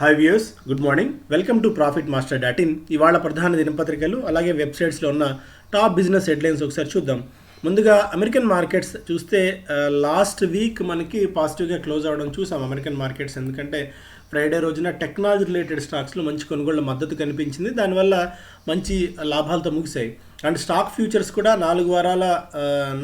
Hi viewers, good morning. Welcome to profit master dot in. ఇవాళ ప్రధాన దినపత్రికలు అలాగే వెబ్సైట్స్లో ఉన్న టాప్ బిజినెస్ హెడ్లైన్స్ ఒకసారి చూద్దాం. ముందుగా అమెరికన్ మార్కెట్స్ చూస్తే లాస్ట్ వీక్ మనకి పాజిటివ్గా క్లోజ్ అవ్వడం చూసాం అమెరికన్ మార్కెట్స్. ఎందుకంటే ఫ్రైడే రోజున టెక్నాలజీ రిలేటెడ్ స్టాక్స్లో మంచి కొనుగోళ్ల మద్దతు కనిపించింది. దానివల్ల మంచి లాభాలతో ముగిశాయి. అండ్ స్టాక్ ఫ్యూచర్స్ కూడా 4 వారాల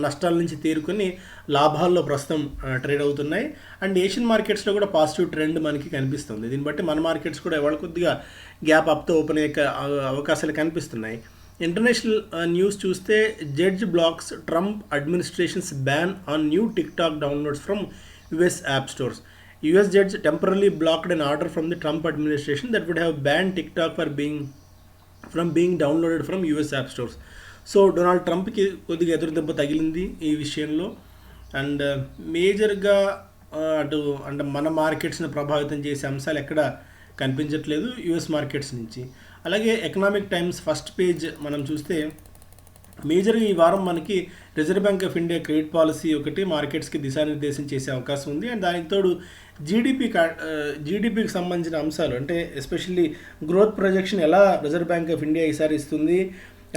నష్టాల నుంచి తేరుకొని లాభాల్లో ప్రస్తుతం ట్రేడ్ అవుతున్నాయి. అండ్ ఏషియన్ మార్కెట్స్లో కూడా పాజిటివ్ ట్రెండ్ మనకి కనిపిస్తుంది. దీన్ని బట్టి మన మార్కెట్స్ కూడా ఇవాళ కొద్దిగా గ్యాప్ అప్తో ఓపెన్ అయ్యే అవకాశాలు కనిపిస్తున్నాయి. ఇంటర్నేషనల్ న్యూస్ చూస్తే judge blocks Trump administrations ban on new TikTok downloads from US app stores. US judge temporarily blocked an order from the Trump administration that would have banned TikTok from being downloaded from US app stores. So Donald ట్రంప్కి కొద్దిగా ఎదురుదెబ్బ తగిలింది ఈ విషయంలో. And మేజర్గా అంటే మన మార్కెట్స్ని ప్రభావితం చేసే అంశాలు ఎక్కడ కనిపించట్లేదు యుఎస్ మార్కెట్స్ నుంచి. అలాగే ఎకనామిక్ టైమ్స్ ఫస్ట్ పేజ్ మనం చూస్తే మేజర్గా ఈ వారం మనకి reserve bank of India credit policy ఒకటి మార్కెట్స్కి దిశానిర్దేశం చేసే అవకాశం ఉంది. అండ్ దానికి తోడు జీడిపికి సంబంధించిన అంశాలు, అంటే ఎస్పెషల్లీ గ్రోత్ ప్రొజెక్షన్ ఎలా రిజర్వ్ బ్యాంక్ ఆఫ్ ఇండియా ఈసారి ఇస్తుంది,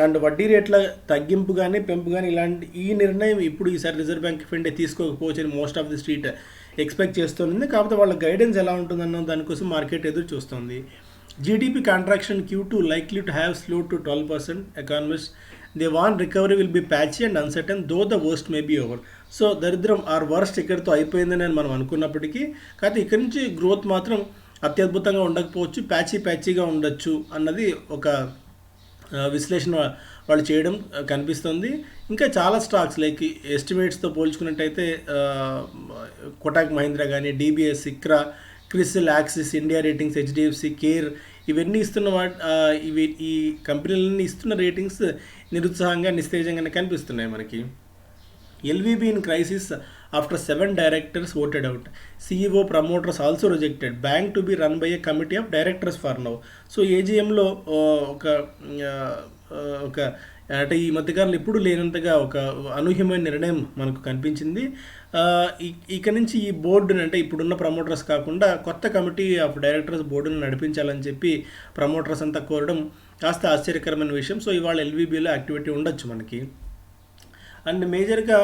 అండ్ వడ్డీ రేట్ల తగ్గింపు కానీ పెంపు కానీ ఇలాంటి ఈ నిర్ణయం ఇప్పుడు ఈసారి రిజర్వ్ బ్యాంక్ ఆఫ్ ఇండియా తీసుకోకపోవచ్చు అని most of the street expect చేస్తుంది. కాకపోతే వాళ్ళ గైడెన్స్ ఎలా ఉంటుందన్న దానికోసం మార్కెట్ ఎదురు చూస్తుంది. GDP contraction Q2 likely to have slowed to 12%. Economists they want recovery will be patchy and uncertain though the worst may be over. So దరిద్రం or worst ఇక్కడితో అయిపోయిందని మనం అనుకున్నప్పటికీ కాకపోతే ఇక్కడి నుంచి గ్రోత్ మాత్రం అత్యద్భుతంగా ఉండకపోవచ్చు, ప్యాచీగా ఉండొచ్చు అన్నది ఒక విశ్లేషణ వాళ్ళు చేయడం కనిపిస్తుంది. ఇంకా చాలా స్టాక్స్ లైక్ ఎస్టిమేట్స్తో పోల్చుకున్నట్టయితే కోటాక్ మహీంద్రా కానీ, DBS, Iqra, CRISIL, axis, India ratings, HDFC, care ఇవన్నీ ఇస్తున్న ఈ కంపెనీలన్నీ ఇస్తున్న రేటింగ్స్ నిరుత్సాహంగా నిస్తేజంగానే కనిపిస్తున్నాయి మనకి. LVB in crisis after 7 directors voted out. CEO promoters also rejected. Bank to be run by a committee of directors for now. So AGMలో ఒక అంటే ఈ మధ్యకాలంలో ఎప్పుడు లేనంతగా ఒక అనూహ్యమైన నిర్ణయం మనకు కనిపించింది. ఇక నుంచి ఈ బోర్డుని, అంటే ఇప్పుడున్న ప్రమోటర్స్ కాకుండా కొత్త కమిటీ ఆఫ్ డైరెక్టర్స్ బోర్డును నడిపించాలని చెప్పి ప్రమోటర్స్ అంతా కోరడం కాస్త ఆశ్చర్యకరమైన విషయం. సో ఇవాళ LVBలో యాక్టివిటీ ఉండొచ్చు మనకి. అండ్ మేజర్గా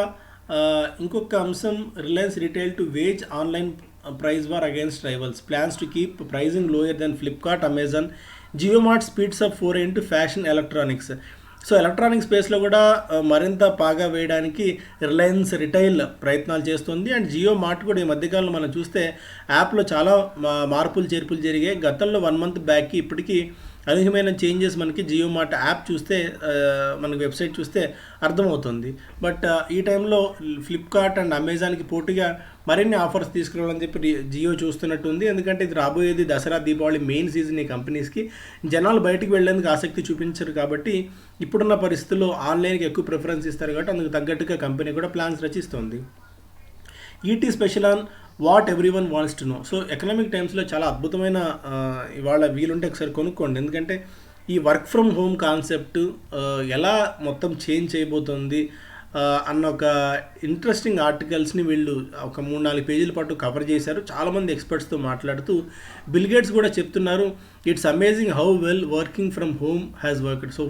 ఇంకొక అంశం, Reliance retail to wage online price war against rivals, plans to keep pricing lower then Flipkart, Amazon. JioMart speeds up 4 into fashion electronics. So electronic స్పేస్లో కూడా మరింత పాగా వేయడానికి రిలయన్స్ రిటైల్ ప్రయత్నాలు చేస్తుంది. అండ్ జియో మార్ట్ కూడా ఈ మధ్యకాలంలో మనం చూస్తే యాప్లో చాలా మార్పులు చేర్పులు జరిగాయి. గతంలో 1 month బ్యాక్కి ఇప్పటికీ అనూహ్యమైన చేంజెస్ మనకి జియో మార్ట్ యాప్ చూస్తే, మనకి వెబ్సైట్ చూస్తే అర్థమవుతుంది. బట్ ఈ టైంలో ఫ్లిప్కార్ట్ అండ్ అమెజాన్కి పోటీగా మరిన్ని ఆఫర్స్ తీసుకురావాలని చెప్పి జియో చూస్తున్నట్టు ఉంది. ఎందుకంటే ఇది రాబోయేది దసరా, దీపావళి మెయిన్ సీజన్. ఈ కంపెనీస్కి జనాలు బయటికి వెళ్ళేందుకు ఆసక్తి చూపించరు కాబట్టి ఇప్పుడున్న పరిస్థితుల్లో ఆన్లైన్కి ఎక్కువ ప్రిఫరెన్స్ ఇస్తారు కాబట్టి అందుకు తగ్గట్టుగా కంపెనీ కూడా ప్లాన్స్ రచిస్తుంది. ET special on what everyone wants to know. So economic టైమ్స్లో చాలా అద్భుతమైన ఇవాళ వీలుంటే ఒకసారి కొనుక్కోండి. ఎందుకంటే ఈ వర్క్ ఫ్రమ్ హోమ్ కాన్సెప్ట్ ఎలా మొత్తం చేంజ్ చేయబోతుంది అన్న ఒక ఇంట్రెస్టింగ్ ఆర్టికల్స్ని వీళ్ళు ఒక 3-4 పేజీల పాటు కవర్ చేశారు. చాలామంది ఎక్స్పర్ట్స్తో మాట్లాడుతూ బిల్ గేట్స్ కూడా చెప్తున్నారు, it's amazing how well working from home has worked. So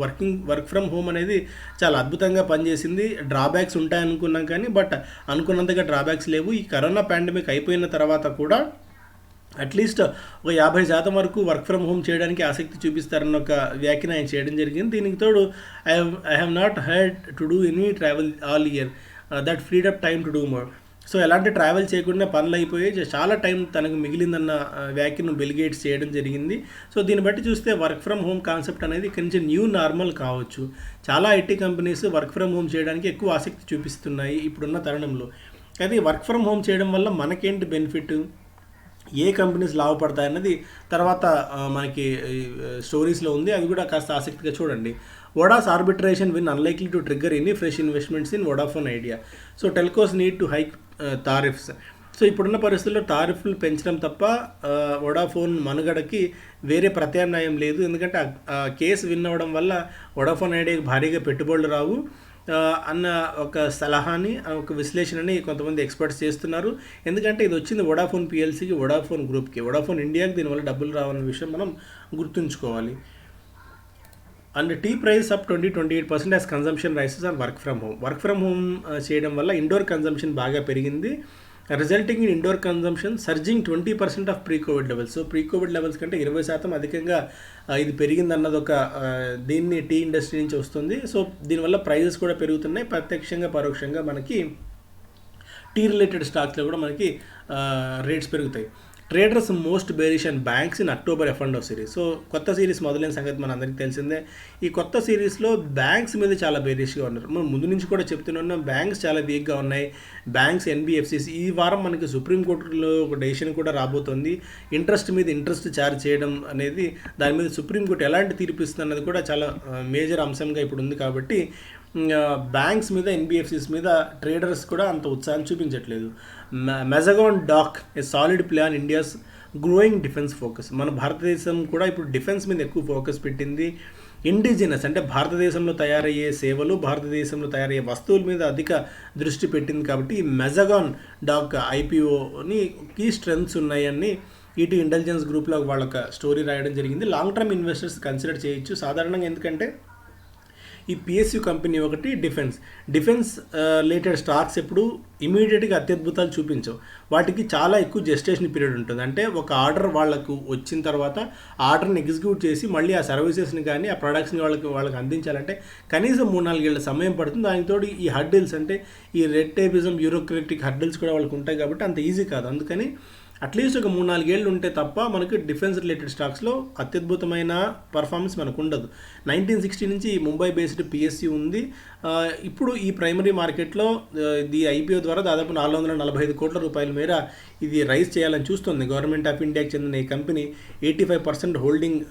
work from home అనేది చాలా అద్భుతంగా పనిచేసింది. డ్రాబ్యాక్స్ ఉంటాయనుకున్నాం కానీ బట్ అనుకున్నంతగా డ్రాబ్యాక్స్ లేవు. ఈ కరోనా పాండమిక్ అయిపోయిన తర్వాత కూడా అట్లీస్ట్ ఒక 50% వరకు వర్క్ ఫ్రమ్ హోమ్ చేయడానికి ఆసక్తి చూపిస్తారన్న ఒక వ్యాఖ్యను ఆయన చేయడం జరిగింది. దీనికి తోడు I have not had to do any travel all year, that ఫ్రీడ్ up time to do more. So ఎలాంటి ట్రావెల్ చేయకుండా పనులు అయిపోయి చాలా టైం తనకు మిగిలిందన్న వ్యాఖ్యను బిల్ గేట్స్ చేయడం జరిగింది. సో దీన్ని బట్టి చూస్తే వర్క్ ఫ్రమ్ హోమ్ కాన్సెప్ట్ అనేది ఇక్కడి నుంచి న్యూ నార్మల్ కావచ్చు. చాలా IT companies work from home చేయడానికి ఎక్కువ ఆసక్తి చూపిస్తున్నాయి ఇప్పుడున్న తరుణంలో. అది వర్క్ ఫ్రమ్ హోమ్ చేయడం వల్ల మనకేంటి బెనిఫిట్, ఏ కంపెనీస్ లాభపడతాయన్నది తర్వాత మనకి స్టోరీస్లో ఉంది. అది కూడా కాస్త ఆసక్తిగా చూడండి. Voda's arbitration win unlikely to trigger any fresh investments in Vodafone Idea. So telcos need to hike tariffs. So ఇప్పుడున్న పరిస్థితుల్లో టారిఫ్లు పెంచడం తప్ప వోడాఫోన్ మనుగడకి వేరే ప్రత్యామ్నాయం లేదు. ఎందుకంటే కేసు విన్ అవ్వడం వల్ల వోడాఫోన్ ఐడియాకి భారీగా పెట్టుబడులు రావు. అన్న ఒక సలహాని, ఒక విశ్లేషణని కొంతమంది ఎక్స్పర్ట్స్ చేస్తున్నారు. ఎందుకంటే ఇది వచ్చింది వొడాఫోన్ పిఎల్సీకి, వొడాఫోన్ గ్రూప్కి, వొడాఫోన్ ఇండియాకి దీనివల్ల డబ్బులు రావన్న విషయం మనం గుర్తుంచుకోవాలి. And tea price up 28% as consumption rises on work from home. Work from home చేయడం వల్ల ఇండోర్ కన్జంప్షన్ బాగా పెరిగింది, resulting in indoor consumption surging 20% of pre Covid levels. So pre Covid levels కంటే 20% అధికంగా ఇది పెరిగిందన్నది ఒక దీన్ని టీ ఇండస్ట్రీ నుంచి వస్తుంది. సో దీనివల్ల ప్రైజెస్ కూడా పెరుగుతున్నాయి. ప్రత్యక్షంగా పరోక్షంగా మనకి టీ రిలేటెడ్ స్టాక్స్లో కూడా మనకి రేట్స్ పెరుగుతాయి. Traders most bearish and banks in October F&O series. So కొత్త సిరీస్ మొదలైన సంగతి మన అందరికీ తెలిసిందే. ఈ కొత్త సిరీస్లో బ్యాంక్స్ మీద చాలా బేరిష్గా ఉన్నారు. మనం ముందు నుంచి కూడా చెప్తున్నాం, బ్యాంక్స్ చాలా వీక్గా ఉన్నాయి. బ్యాంక్స్, NBFCs ఈ వారం మనకి సుప్రీంకోర్టులో ఒక డెసిషన్ కూడా రాబోతోంది. ఇంట్రెస్ట్ మీద ఇంట్రెస్ట్ ఛార్జ్ చేయడం అనేది, దాని మీద సుప్రీంకోర్టు ఎలాంటి తీర్పు ఇస్తుంది అన్నది కూడా చాలా మేజర్ అంశంగా ఇప్పుడు ఉంది. కాబట్టి బ్యాంక్స్ మీద, NBFCs మీద ట్రేడర్స్ కూడా అంత ఉత్సాహం చూపించట్లేదు. Mazagon dock a solid play on India's growing defence focus. మన భారతదేశం కూడా ఇప్పుడు డిఫెన్స్ మీద ఎక్కువ ఫోకస్ పెట్టింది. ఇండిజినస్ అంటే భారతదేశంలో తయారయ్యే సేవలు, భారతదేశంలో తయారయ్యే వస్తువుల మీద అధిక దృష్టి పెట్టింది. కాబట్టి ఈ మెజగాన్ డాక్ IPOని కీ స్ట్రెంగ్త్స్ ఉన్నాయని ఈటీ ఇంటెలిజెన్స్ గ్రూప్లో వాళ్ళొక స్టోరీ రాయడం జరిగింది. లాంగ్ టర్మ్ ఇన్వెస్టర్స్ కన్సిడర్ చేయొచ్చు సాధారణంగా. ఎందుకంటే ఈ PSU కంపెనీ ఒకటి డిఫెన్స్ రిలేటెడ్ స్టాక్స్ ఎప్పుడు ఇమీడియట్గా అత్యద్భుతాలు చూపించవు. వాటికి చాలా ఎక్కువ జెస్టేషన్ పీరియడ్ ఉంటుంది. అంటే ఒక ఆర్డర్ వాళ్ళకు వచ్చిన తర్వాత ఆర్డర్ని ఎగ్జిక్యూట్ చేసి మళ్ళీ ఆ సర్వీసెస్ని కానీ ఆ ప్రొడక్ట్స్ని వాళ్ళకి అందించాలంటే కనీసం 3-4 ఏళ్ళ సమయం పడుతుంది. దానితో ఈ హర్డిల్స్ అంటే ఈ రెడ్ టేపిజం, బ్యూరోక్రటిక్ హర్డిల్స్ కూడా వాళ్ళకి ఉంటాయి. కాబట్టి అంత ఈజీ కాదు. అందుకని అట్లీస్ట్ ఒక 3-4 ఏళ్ళు ఉంటే తప్ప మనకి డిఫెన్స్ రిలేటెడ్ స్టాక్స్లో అత్యద్భుతమైన పర్ఫార్మెన్స్ మనకు ఉండదు. 1960 నుంచి ముంబై బేస్డ్ PSU ఉంది. ఇప్పుడు ఈ ప్రైమరీ మార్కెట్లో ఇది IPO ద్వారా దాదాపు 445 కోట్ల రూపాయల మేర ఇది రైజ్ చేయాలని చూస్తుంది. గవర్నమెంట్ ఆఫ్ ఇండియాకి చెందిన ఈ కంపెనీ 85% హోల్డింగ్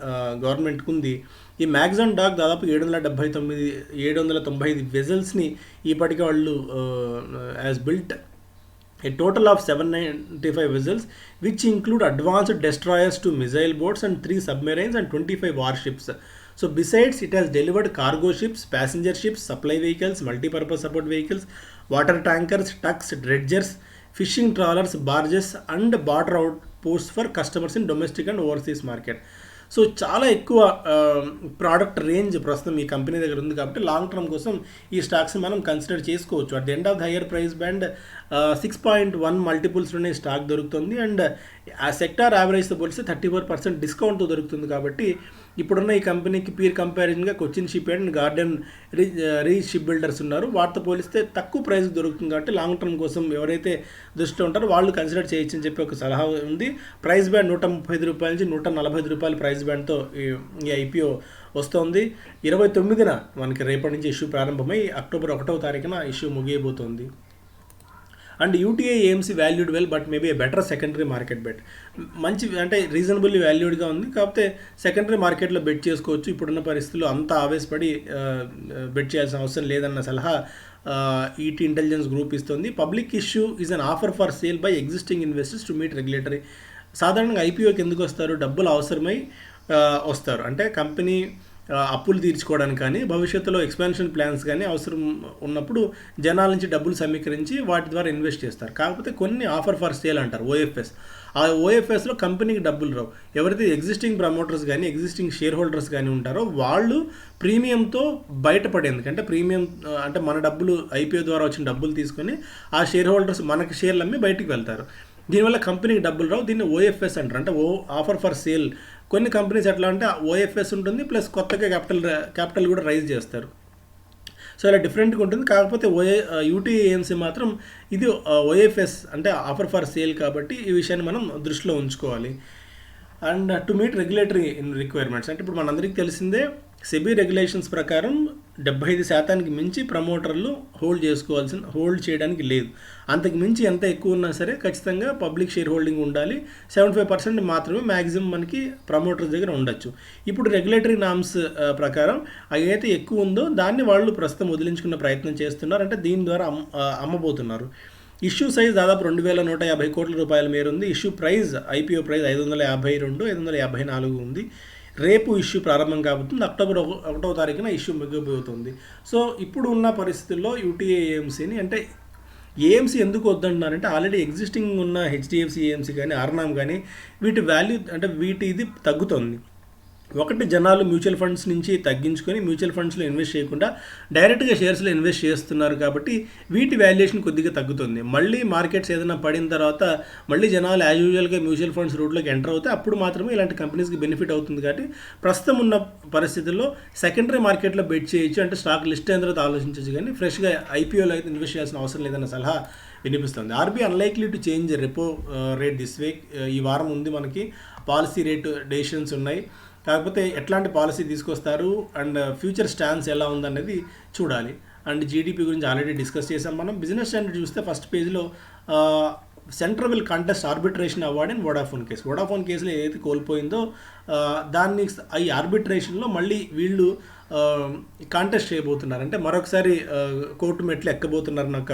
గవర్నమెంట్కి ఉంది. ఈ మ్యాగ్జాన్ డాక్ దాదాపు 795 వెజల్స్ని ఇప్పటికే వాళ్ళు as built a total of 795 vessels, which include advanced destroyers, 2 missile boats and 3 submarines and 25 warships. So besides, it has delivered cargo ships, passenger ships, supply vehicles, multi-purpose support vehicles, water tankers, tugs, dredgers, fishing trawlers, barges and border outposts for customers in domestic and overseas market. So చాలా ఎక్కువ product range ప్రస్తుతం ఈ company దగ్గర ఉంది. కాబట్టి long term కోసం ఈ స్టాక్స్ని మనం కన్సిడర్ చేసుకోవచ్చు. At the end of the higher price band 6.1 మల్టిపుల్స్లోనే స్టాక్ దొరుకుతుంది. అండ్ ఆ సెక్టార్ యావరేజ్తో పోలిస్తే 34% డిస్కౌంట్తో దొరుకుతుంది. కాబట్టి ఇప్పుడున్న ఈ కంపెనీకి పీర్ కంపారిజన్గా Cochin shipyard and garden reach shipbuilders ఉన్నారు. వాటితో పోలిస్తే తక్కువ ప్రైస్ దొరుకుతుంది. కాబట్టి లాంగ్ టర్మ్ కోసం ఎవరైతే దృష్టిలో ఉంటారో వాళ్ళు కన్సిడర్ చేయొచ్చు అని చెప్పి ఒక సలహా ఉంది. ప్రైస్ బ్యాండ్ 135 రూపాయల నుంచి 145 రూపాయల ప్రైస్ బ్యాండ్తో ఈ IPO వస్తుంది. 29న మనకి రేపటి నుంచి ఇష్యూ ప్రారంభమై అక్టోబర్ 1వ తారీఖున ఇష్యూ ముగియబోతోంది. And UTI AMC valued well but maybe a better secondary market bet. మంచి అంటే రీజనబుల్లీ వాల్యూడ్గా ఉంది. కాకపోతే సెకండరీ మార్కెట్లో బెట్ చేసుకోవచ్చు. ఇప్పుడున్న పరిస్థితుల్లో అంత ఆవేశపడి బెట్ చేయాల్సిన అవసరం లేదన్న సలహా ఈటీ ఇంటెలిజెన్స్ గ్రూప్ ఇస్తుంది. Public issue is an offer for sale by existing investors to meet regulatory. సాధారణంగా IPOకి ఎందుకు వస్తారు? డబ్బులు అవసరమై వస్తారు. అంటే కంపెనీ అప్పులు తీర్చుకోవడానికి కానీ, భవిష్యత్తులో ఎక్స్పాన్షన్ ప్లాన్స్ కానీ అవసరం ఉన్నప్పుడు జనాల నుంచి డబ్బులు సమీకరించి వాటి ద్వారా ఇన్వెస్ట్ చేస్తారు. కాకపోతే కొన్ని ఆఫర్ ఫర్ సేల్ అంటారు, OFS. ఆ OFSలో కంపెనీకి డబ్బులు రావు. ఎవరైతే ఎగ్జిస్టింగ్ ప్రమోటర్స్ కానీ, ఎగ్జిస్టింగ్ షేర్ హోల్డర్స్ కానీ ఉంటారో వాళ్ళు ప్రీమియంతో బయటపడేందుకు, అంటే ప్రీమియం అంటే మన డబ్బులు IPO ద్వారా వచ్చిన డబ్బులు తీసుకొని ఆ షేర్ హోల్డర్స్ మనకి షేర్లు అమ్మి బయటికి వెళ్తారు. దీనివల్ల కంపెనీకి డబ్బులు రావు. దీన్ని OFS అంటారు, అంటే ఆఫర్ ఫర్ సేల్. కొన్ని కంపెనీస్ ఎట్లా అంటే OFS ఉంటుంది, ప్లస్ కొత్తగా క్యాపిటల్ కూడా రైజ్ చేస్తారు. సో ఇలా డిఫరెంట్గా ఉంటుంది. కాకపోతే UTI AMC మాత్రం ఇది OFS అంటే ఆఫర్ ఫర్ సేల్. కాబట్టి ఈ విషయాన్ని మనం దృష్టిలో ఉంచుకోవాలి. And to meet regulatory requirements, అంటే ఇప్పుడు మనందరికీ తెలిసిందే సెబీ రెగ్యులేషన్స్ ప్రకారం 75% మించి ప్రమోటర్లు హోల్డ్ చేయడానికి లేదు. అంతకు మించి ఎంత ఎక్కువ ఉన్నా సరే ఖచ్చితంగా పబ్లిక్ షేర్ హోల్డింగ్ ఉండాలి. 75% మాత్రమే మ్యాక్సిమం మనకి ప్రమోటర్స్ దగ్గర ఉండొచ్చు. ఇప్పుడు రెగ్యులేటరీ నామ్స్ ప్రకారం ఏదైతే ఎక్కువ ఉందో దాన్ని వాళ్ళు ప్రస్తుతం వదిలించుకునే ప్రయత్నం చేస్తున్నారు. అంటే దీని ద్వారా అమ్మబోతున్నారు. ఇష్యూ సైజ్ దాదాపు 2150 కోట్ల రూపాయల మేర ఉంది. ఇష్యూ ప్రైస్ IPO ప్రైస్ 552, 554 ఉంది. రేపు ఇష్యూ ప్రారంభం కాబోతుంది. అక్టోబర్ 1వ తారీఖున ఇష్యూ మిగిలిపోతుంది. సో ఇప్పుడు ఉన్న పరిస్థితుల్లో యూటీఏ ఏఎంసీని అంటే ఏఎంసీ ఎందుకు వద్దంటున్నారంటే ఆల్రెడీ ఎగ్జిస్టింగ్ ఉన్న హెచ్డిఎఫ్సి ఏఎంసీ కానీ ఆర్నామ్ కానీ వీటి వాల్యూ అంటే వీటి ఇది తగ్గుతుంది. ఒకటి జనాలు మ్యూచువల్ ఫండ్స్ నుంచి తగ్గించుకొని మ్యూచువల్ ఫండ్స్లో ఇన్వెస్ట్ చేయకుండా డైరెక్ట్గా షేర్స్లో ఇన్వెస్ట్ చేస్తున్నారు కాబట్టి వీటి వాల్యుయేషన్ కొద్దిగా తగ్గుతుంది. మళ్ళీ మార్కెట్స్ ఏదైనా పడిన తర్వాత మళ్ళీ జనాలు యాజ్ యూజువల్గా మ్యూచువల్ ఫండ్స్ రూట్లోకి ఎంటర్ అవుతే అప్పుడు మాత్రమే ఇలాంటి కంపెనీస్కి బెనిఫిట్ అవుతుంది. కాబట్టి ప్రస్తుతం ఉన్న పరిస్థితుల్లో సెకండరీ మార్కెట్లో బెట్ చేయొచ్చు, అంటే స్టాక్ లిస్ట్ అయిన తర్వాత ఆలోచించవచ్చు, కానీ ఫ్రెష్గా ఐపీఓలో అయితే ఇన్వెస్ట్ చేయాల్సిన అవసరం లేదన్న సలహా వినిపిస్తుంది. RBI unlikely to change repo rate this week. ఈ వారం ఉంది మనకి పాలసీ రేటు డెసిషన్స్ ఉన్నాయి. కాకపోతే ఎట్లాంటి పాలసీ తీసుకొస్తారు అండ్ ఫ్యూచర్ స్టాన్స్ ఎలా ఉందనేది చూడాలి. అండ్ జీడిపి గురించి ఆల్రెడీ డిస్కస్ చేసాం మనం. బిజినెస్ స్టాండర్డ్ చూస్తే ఫస్ట్ పేజ్లో central will contest arbitration award and Vodafone కేసులో ఏదైతే కోల్పోయిందో దాన్ని ఈ ఆర్బిట్రేషన్లో మళ్ళీ వీళ్ళు కాంటెస్ట్ చేయబోతున్నారు, అంటే మరొకసారి కోర్టు మెట్లు ఎక్కబోతున్నారన్న ఒక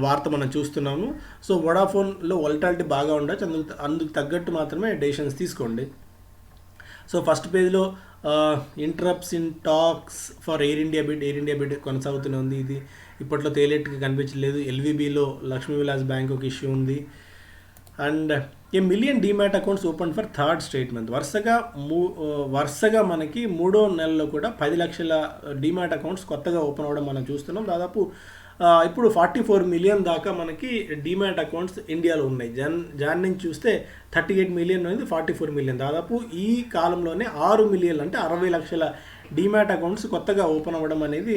వార్త మనం చూస్తున్నాము. సో వోడాఫోన్లో వొలటాలిటీ బాగా ఉండొచ్చు, అందుకు తగ్గట్టు మాత్రమే డెసిషన్స్ తీసుకోండి. సో ఫస్ట్ పేజ్లో interrupts in talks for Air India bid కొనసాగుతూనే ఉంది. ఇది ఇప్పట్లో తేలేట్టుగా కనిపించలేదు. ఎల్వీబీలో లక్ష్మీ విలాస్ బ్యాంక్ ఒక ఇష్యూ ఉంది. And a million demat accounts open for third state month. వరుసగా మనకి 3వ నెలలో కూడా 10 లక్షల డీమ్యాట్ అకౌంట్స్ కొత్తగా ఓపెన్ అవ్వడం మనం చూస్తున్నాం. దాదాపు ఇప్పుడు 44 మిలియన్ దాకా మనకి డీమ్యాట్ అకౌంట్స్ ఇండియాలో ఉన్నాయి. జాన్ నుంచి చూస్తే 38 మిలియన్ అనేది 44 మిలియన్. దాదాపు ఈ కాలంలోనే 6 మిలియన్లు అంటే 60 లక్షల డీమ్యాట్ అకౌంట్స్ కొత్తగా ఓపెన్ అవ్వడం అనేది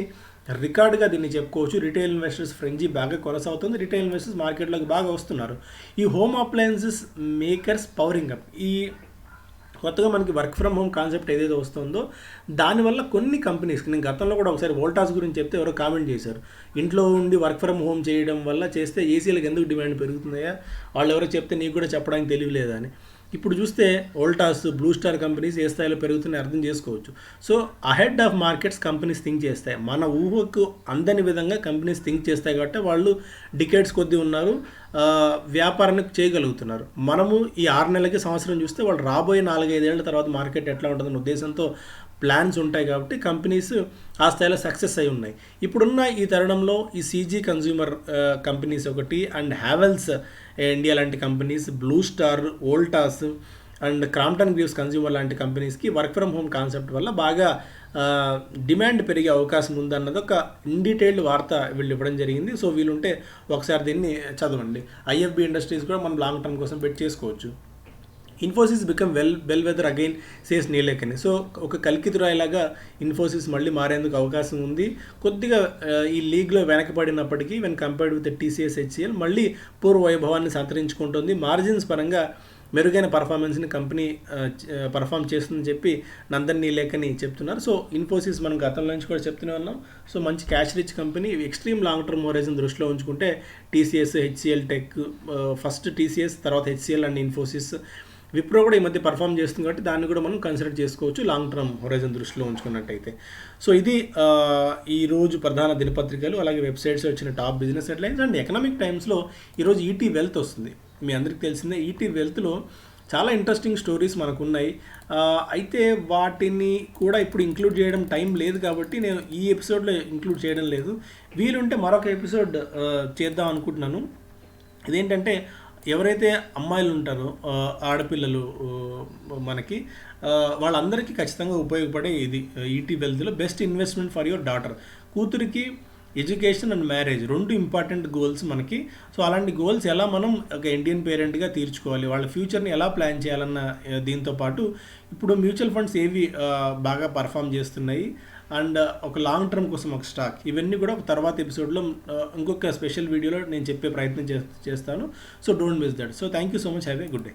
రికార్డుగా దీన్ని చెప్పుకోవచ్చు. రిటైల్ ఇన్వెస్టర్స్ ఫ్రెంజీ బాగా కొనసాగుతుంది. రిటైల్ ఇన్వెస్టర్స్ మార్కెట్లోకి బాగా వస్తున్నారు. ఈ home appliances makers pouring up. ఈ కొత్తగా మనకి వర్క్ ఫ్రమ్ హోమ్ కాన్సెప్ట్ ఏదైతే వస్తుందో దానివల్ల కొన్ని కంపెనీస్కి, నేను గతంలో కూడా ఒకసారి వోల్టాస్ గురించి చెప్తే ఎవరో కామెంట్ చేశారు, ఇంట్లో ఉండి వర్క్ ఫ్రమ్ హోమ్ చేయడం వల్ల చేస్తే ఏసీలకు ఎందుకు డిమాండ్ పెరుగుతుందా, వాళ్ళు ఎవరో చెప్తే నీకు కూడా చెప్పడానికి తెలియలేదా అని. ఇప్పుడు చూస్తే వోల్టాస్, బ్లూ స్టార్ కంపెనీస్ ఏ స్థాయిలో పెరుగుతున్నాయి అర్థం చేసుకోవచ్చు. So ahead of markets companies think చేస్తాయి. మన ఊహకు అందని విధంగా కంపెనీస్ థింక్ చేస్తాయి కాబట్టి వాళ్ళు డికేట్స్ కొద్దీ ఉన్నారు, వ్యాపారాన్ని చేయగలుగుతున్నారు. మనము ఈ 6 నెలలకి సంవత్సరం చూస్తే వాళ్ళు రాబోయే 4-5 ఏళ్ల తర్వాత మార్కెట్ ఎట్లా ఉంటుందన్న ఉద్దేశంతో ప్లాన్స్ ఉంటాయి కాబట్టి కంపెనీస్ ఆ స్థాయిలో సక్సెస్ అయి ఉన్నాయి. ఇప్పుడున్న ఈ తరుణంలో ఈ సీజీ కన్జ్యూమర్ కంపెనీస్ ఒకటి అండ్ హ్యావెల్స్ ఇండియా లాంటి companies, blue star, Voltas and Crompton Greaves consumer లాంటి కంపెనీస్కి వర్క్ ఫ్రమ్ హోమ్ కాన్సెప్ట్ వల్ల బాగా డిమాండ్ పెరిగే అవకాశం ఉందన్నది ఒక ఇన్ డీటెయిల్డ్ వార్త వీళ్ళు ఇవ్వడం జరిగింది. సో వీలుంటే ఒకసారి దీన్ని చదవండి. ఐఎఫ్బి ఇండస్ట్రీస్ కూడా మనం లాంగ్ టర్మ్ కోసం బెట్ చేసుకోవచ్చు. Infosys become bellwether again says Nilekani. So ఒక కల్కితురాయిలాగా ఇన్ఫోసిస్ మళ్ళీ మారేందుకు అవకాశం ఉంది. కొద్దిగా ఈ లీగ్లో వెనకబడినప్పటికీ when compared with TCS, HCL మళ్ళీ పూర్వ వైభవాన్ని సంతరించుకుంటుంది. మార్జిన్స్ పరంగా మెరుగైన పర్ఫార్మెన్స్ని కంపెనీ పర్ఫామ్ చేస్తుందని చెప్పి నందన్ నీలేకని చెప్తున్నారు. సో ఇన్ఫోసిస్ మనం గతంలో నుంచి కూడా చెప్తూనే ఉన్నాం. సో మంచి cash rich company. Extreme long term horizon దృష్టిలో ఉంచుకుంటే TCS, HCl tech, first TCS తర్వాత హెచ్సిఎల్ అండ్ ఇన్ఫోసిస్, విప్రో కూడా ఈ మధ్య పర్ఫామ్ చేస్తుంది కాబట్టి దాన్ని కూడా మనం కన్సిడర్ చేసుకోవచ్చు లాంగ్ టర్మ్ హొరైజన్ దృష్టిలో ఉంచుకున్నట్టయితే. సో ఇది ఈరోజు ప్రధాన దినపత్రికలు అలాగే వెబ్సైట్స్ వచ్చిన top business headlines. And economic టైమ్స్లో ఈరోజు ఈటీ వెల్త్ వస్తుంది. మీ అందరికీ తెలిసిందే ఈటీ వెల్త్లో చాలా ఇంట్రెస్టింగ్ స్టోరీస్ మనకు ఉన్నాయి. అయితే వాటిని కూడా ఇప్పుడు ఇంక్లూడ్ చేయడం టైం లేదు కాబట్టి నేను ఈ ఎపిసోడ్లో ఇంక్లూడ్ చేయడం లేదు. వీలుంటే మరొక ఎపిసోడ్ చేద్దాం అనుకుంటున్నాను. ఇదేంటంటే ఎవరైతే అమ్మాయిలు ఉంటారో ఆడపిల్లలు మనకి వాళ్ళందరికీ ఖచ్చితంగా ఉపయోగపడే ఇది ఈటీ వెల్త్లో best investment for your daughter. కూతురికి education and marriage 2 important goals మనకి. సో అలాంటి గోల్స్ ఎలా మనం ఒక ఇండియన్ పేరెంట్గా తీర్చుకోవాలి, వాళ్ళ ఫ్యూచర్ని ఎలా ప్లాన్ చేయాలన్న దీంతో పాటు ఇప్పుడు మ్యూచువల్ ఫండ్స్ ఏవి బాగా పర్ఫామ్ చేస్తున్నాయి అండ్ ఒక లాంగ్ టర్మ్ కోసం ఒక స్టాక్, ఇవన్నీ కూడా తర్వాత ఎపిసోడ్లో ఇంకొక స్పెషల్ వీడియోలో నేను చెప్పే ప్రయత్నం చేస్తాను. So don't miss that. So thank you so much. Have a good day.